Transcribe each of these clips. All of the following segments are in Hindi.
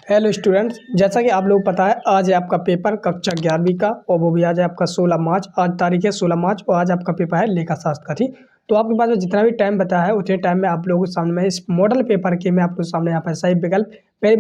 हेलो स्टूडेंट्स, जैसा कि आप लोग को पता है आज है आपका पेपर कक्षा 11वीं का और वो भी आज है आपका 16 मार्च। आज तारीख है 16 मार्च और आज आपका पेपर है लेखा शास्त्र का। ठीक, तो आपके पास में जितना भी टाइम बता है उतने टाइम में आप लोगों के सामने मैं इस मॉडल पेपर के मैं आप लोगों के सामने यहाँ पर सही विकल्प वेरी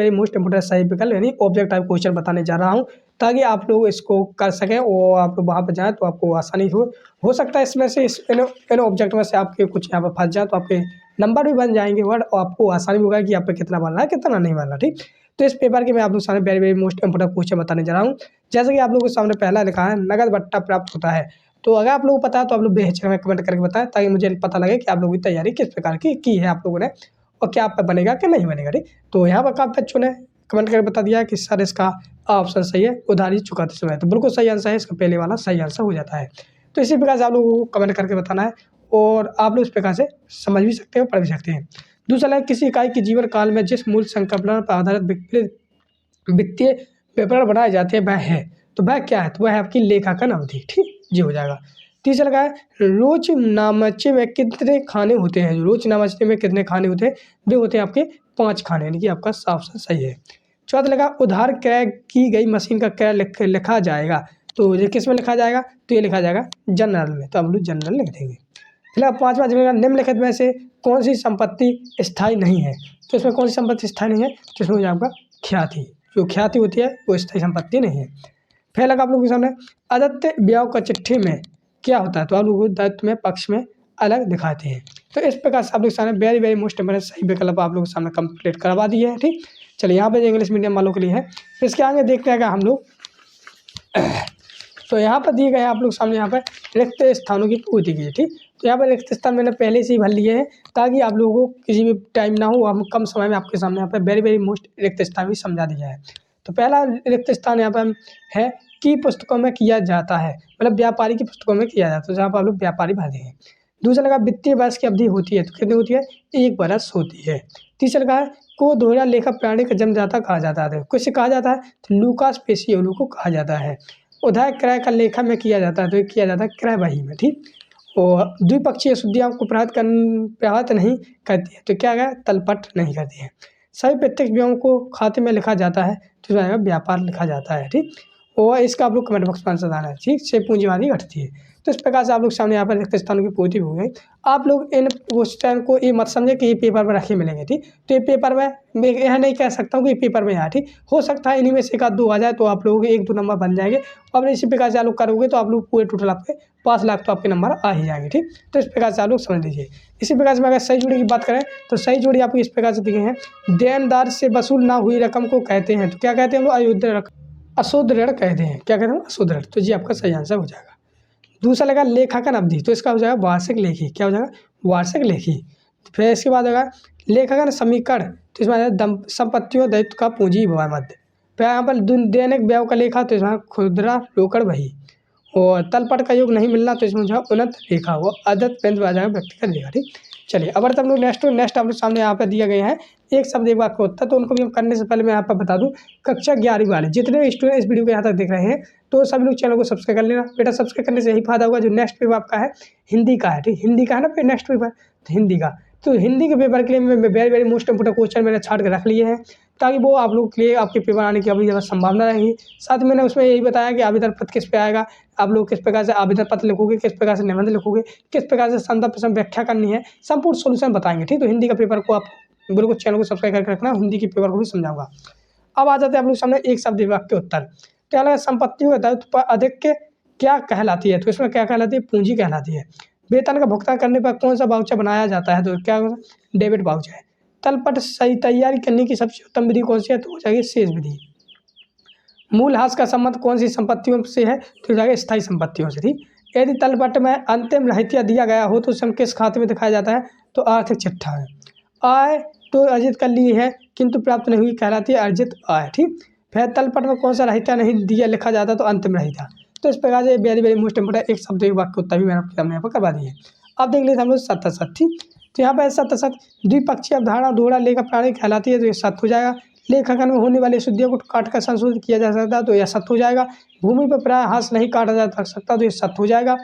मोस्ट इंपोर्टेंट सही विकल्प यानी ऑब्जेक्ट टाइप क्वेश्चन बताने जा रहा हूँ, ताकि आप लोग इसको कर सकें और आप लोग वहाँ पर जाएँ तो आपको आसानी हो सकता है इसमें से इन ऑब्जेक्ट में से आपके कुछ यहाँ पर फंस जाए तो आपके नंबर भी बन जाएंगे वर्ड और आपको आसानी होगा कि आप पे कितना बनना है कितना नहीं बनना। ठीक, तो इस पेपर के मैं आप लोग सामने वेरी मोस्ट इंपोर्टेंट क्वेश्चन बताने जा रहा हूँ। जैसे कि आप लोगों के सामने पहला लिखा है नगद भत्ता प्राप्त होता है। तो अगर आप लोगों को पता है तो आप लोग बेहिचक में कमेंट करके बताएं, ताकि मुझे पता लगे कि आप लोगों की तैयारी किस प्रकार की है आप लोगों ने और क्या आप पे बनेगा कि नहीं बनेगा। ठीक, तो यहाँ पर काफी बच्चों ने कमेंट करके बता दिया कि सर इसका ऑप्शन सही है, उधारी चुकाते समय। तो बिल्कुल सही आंसर है, इसका पहले वाला सही आंसर हो जाता है। तो इसी प्रकार से आप लोगों को कमेंट करके बताना है और आप लोग इस प्रकार से समझ भी सकते हैं, पढ़ भी सकते हैं। दूसरा है किसी इकाई के जीवन काल में जिस मूल संकल्पना पर आधारित वित्तीय विवरण बनाए जाते हैं वह है, तो वह क्या है? तो वह है आपकी लेखांकन अवधि। ठीक, ये हो जाएगा। तीसरा लगा है रोजनामचे में कितने खाने होते हैं? रोजनामचे में कितने खाने होते हैं? वे होते हैं आपके 5 खाने, यानी कि आपका साफ सही है। चौथा लगा उधार क्रय की गई मशीन का क्रय लिखा जाएगा, तो ये किस में लिखा जाएगा? तो ये लिखा जाएगा जनरल में, तो हम लोग जनरल लिख देंगे। फिलहाल पाँचवा जगह निम्नलिखित में से कौन सी संपत्ति स्थायी नहीं है? तो इसमें कौन सी संपत्ति स्थायी नहीं है? तो इसमें हो जाएगा आपका ख्याति। जो ख्याति होती है वो स्थायी संपत्ति नहीं है। फिर लगा आप लोगों के सामने आदित्य ब्याह का चिट्ठी में क्या होता है? तो आप लोगों को दायित्व में पक्ष में अलग दिखाते हैं। तो इस प्रकार से आप लोग के सामने वेरी मोस्ट इंपोर्टेंट सही विकल्प आप लोगों के सामने कंप्लीट करवा दिए हैं। ठीक, चलिए यहाँ पे इंग्लिश मीडियम वालों के लिए है। फिर इसके आगे देखते हैं हम लोग तो यहाँ पर दिए गए हैं आप लोग सामने यहाँ पर रिक्त स्थानों की पूर्ति कीजिए। ठीक, तो यहाँ पर रिक्त स्थान मैंने पहले से ही भर लिए हैं, ताकि आप लोगों को किसी भी टाइम ना हो, हम कम समय में आपके सामने यहाँ पर वेरी मोस्ट रिक्त स्थान भी समझा दिया है। तो पहला रिक्त स्थान यहाँ पर है कि पुस्तकों में किया जाता है, मतलब व्यापारी की पुस्तकों में किया जाता है, तो जहाँ पर आप लोग व्यापारी भर देंगे। दूसरा लगा वित्तीय वर्ष की अवधि होती है, तो कितनी होती है? 1 वर्ष होती है। तीसरा लगा है को दोहरा लेखा प्रणाली का जन्मदाता कहा जाता है, किससे कहा जाता है? तो लूकास पेसियोलो को कहा जाता है। उधार क्रय का लेखा में किया जाता है, तो ये किया जाता है क्रय बही में। ठीक, और द्विपक्षीय अशुद्धियाँ को प्रभावित नहीं करती है, तो क्या है? तलपट नहीं करती है। सभी प्रत्यक्ष व्ययों को खाते में लिखा जाता है, तो इसमें व्यापार लिखा जाता है। ठीक, और इसका आप लोग कमेंट बॉक्स में आंसर देना है। ठीक, से पूंजीवादी घटती है। तो इस प्रकार से आप लोग सामने यहाँ पर रिक्त स्थानों की पूर्ति हो गई। आप लोग इन क्वेश्चन को ये मत समझे कि ये पेपर में रखे मिलेंगे। ठीक, तो ये पेपर में मैं यह नहीं कह सकता हूँ कि ये पेपर में आया। ठीक, हो सकता है इन्हीं में से 1-2 आ जाए, तो आप लोगों के 1-2 नंबर बन जाएंगे। और इसी प्रकार से आप लोग करोगे तो आप लोग पूरे टोटल आपके 5 लाख तो आपके नंबर आ ही जाएंगे। ठीक, तो इस प्रकार से आप लोग समझ लीजिए। इसी प्रकार से अगर सही जोड़ी की बात करें तो सही जोड़ी आपको इस प्रकार से दिखे हैं। देनदार से वसूल ना हुई रकम को कहते हैं, तो क्या कहते हैं हम लोग? अयोध्या रकम, अशुद्ध ऋण कहते हैं। क्या कहते हैं? अशुद्ध ऋण। तो जी आपका सही आंसर हो जाएगा। दूसरा लगा लेखांकन अवधि, तो इसका हो जाएगा वार्षिक लेखी। क्या हो जाएगा? वार्षिक लेखी। फिर इसके बाद होगा लेखांकन समीकरण, तो इसमें आ जाएगा संपत्तियों दायित्व का पूंजी मध्य। फिर यहाँ पर दैनिक व्यय का लेखा, तो इसमें खुदरा रोकड़ बही। और तलपट का योग नहीं मिलना, तो इसमें जो है उन्नत रेखा वो आदत पेंट आ जाएगा व्यक्तिगत रेखा। ठीक, चलिए अब हम लोग नेक्स्ट आप लोग सामने यहाँ पे दिया गया है एक शब्द एक वाक्य उत्तर, तो उनको भी हम करने से पहले मैं यहाँ पर बता दूँ कक्षा 11वीं वाले जितने भी स्टूडेंट इस वीडियो को यहाँ तक देख रहे हैं, तो सभी लोग चैनल को सब्सक्राइब कर लेना। बेटा सब्सक्राइब करने से यही फायदा होगा। जो नेक्स्ट पेपर आपका है हिंदी का है, ठीक, हिंदी का है ना फिर नेक्स्ट पेपर, तो हिंदी का, तो हिंदी के पेपर के लिए मैं वेरी मोस्ट इंपोर्टेंट क्वेश्चन मैंने छाट के रख लिए हैं, ताकि वो आप लोग के लिए आपके पेपर आने की अभी ज़्यादा संभावना रहेगी। साथ ही मैंने उसमें यही बताया कि आवेदन पत्र किस पे आएगा, आप लोग किस प्रकार से आवेदन पत्र लिखोगे, किस प्रकार से निबंध लिखोगे, किस प्रकार से संदर्भ प्रश्न व्याख्या करनी है, संपूर्ण सोल्यूशन बताएंगे। ठीक, तो हिंदी का पेपर को आप बिल्कुल चैनल को सब्सक्राइब करके रखना, हिंदी के पेपर को भी समझाऊंगा। अब आ जाते हैं आप लोग सामने एक शब्द वाक्य उत्तर। क्या लगा? संपत्तियों के दायित्व पर अधिक के क्या कहलाती है? तो इसमें क्या कहलाती है? पूंजी कहलाती है। वेतन का भुगतान करने पर कौन सा वाउचर बनाया जाता है? तो क्या डेबिट वाउचर है। तलपट सही तैयारी करने की सबसे उत्तम विधि कौन सी है? तो हो जाएगी शेष विधि। मूलहास का संबंध कौन सी संपत्तियों से है? तो हो जाएगा स्थायी संपत्तियों से। ठीक, यदि तलपट में अंतिम रहतिया दिया गया हो तो उसे किस खाते में दिखाया जाता है? तो आर्थिक चिट्ठा है। आय तो अर्जित कर ली है किंतु प्राप्त नहीं हुई कहलाती है अर्जित आय। ठीक, फिर तलपट में कौन सा रहतिया नहीं दिया लिखा जाता? तो अंतिम रहतिया। तो इस प्रकार से वेरी मोस्ट इंपोर्टेंट एक शब्द एक वाक्य उत्तर भी मैंने आपके सामने यहाँ पर करवा दी है। अब देख लेते हम लोग सत्य सत्य। ठीक, तो यहाँ पर सत्य सत्य द्विपक्षीय अवधारणा दोहरा लेखा प्रणाली कहलाती है, तो ये सत्य हो जाएगा। लेखांकन में होने वाली शुद्धियों को काटकर संशोधित किया जा सकता है, तो यह सत्य हो जाएगा। भूमि पर प्राय हाथ नहीं काटा जा सकता, तो यह सत्य हो जाएगा।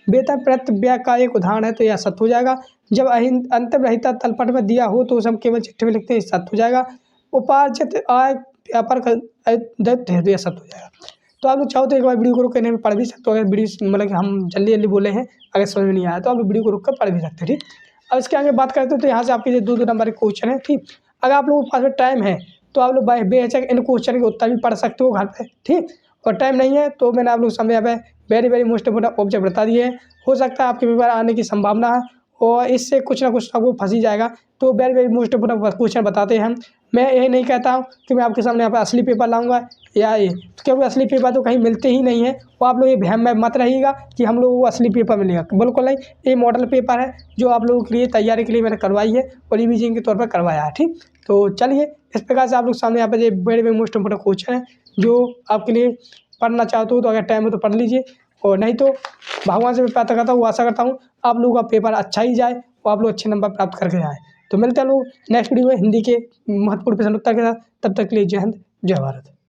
वेतन प्रति व्यय का एक उदाहरण है, तो यह सत्य हो जाएगा। जब अंतिम रहता तलपट में दिया हो तो उसे हम केवल चिट्ठी में लिखते हैं, सत्य हो जाएगा। उपार्जित आय पेपर का हृदय सत्य हो जाएगा। तो आप लोग चाहो तो एक बार वीडियो को रोक के पढ़ भी सकते हो। अगर वीडियो मतलब कि हम जल्दी जल्दी बोले हैं, अगर समझ में नहीं आया तो आप लोग वीडियो को रोक कर पढ़ भी सकते हैं, ठीक। अब इसके आगे बात करते हैं तो यहाँ से आपके लिए 2-2 नंबर के क्वेश्चन है, ठीक। अगर आप लोगों के पास में टाइम है तो आप लोग बेहिचक इन क्वेश्चन के उत्तर भी पढ़ सकते हो घर पे, ठीक। और टाइम नहीं है तो मैंने आप लोग सामने यहाँ पे very very most important object बता दिए हैं। हो सकता है आपके पेपर आने की संभावना है और इससे कुछ ना कुछ आपको फंस ही जाएगा। तो very very most important question बताते हैं हम। मैं यही नहीं कहता हूँ कि मैं आपके सामने यहाँ पे असली पेपर लाऊंगा या ये, क्योंकि असली पेपर तो कहीं मिलते ही नहीं है। वो आप लोग ये वहम में मत रहिएगा कि हम लोगों को असली पेपर मिलेगा, बिल्कुल नहीं। ये मॉडल पेपर है जो आप लोगों के लिए तैयारी के लिए मैंने करवाई है और रिवीजन के तौर पर करवाया है, ठीक। तो चलिए इस प्रकार से आप लोग सामने यहाँ पे very very most important question है जो आपके लिए पढ़ना चाहते हो तो अगर टाइम हो तो पढ़ लीजिए, और नहीं तो भगवान से मैं प्रार्थना करता हूँ, आशा करता हूँ आप लोगों का पेपर अच्छा ही जाए और आप लोग अच्छे नंबर प्राप्त करके जाएँ। तो मिलते हैं लोग नेक्स्ट वीडियो में हिंदी के महत्वपूर्ण प्रश्न उत्तर के साथ। तब तक के लिए जय हिंद, जय भारत।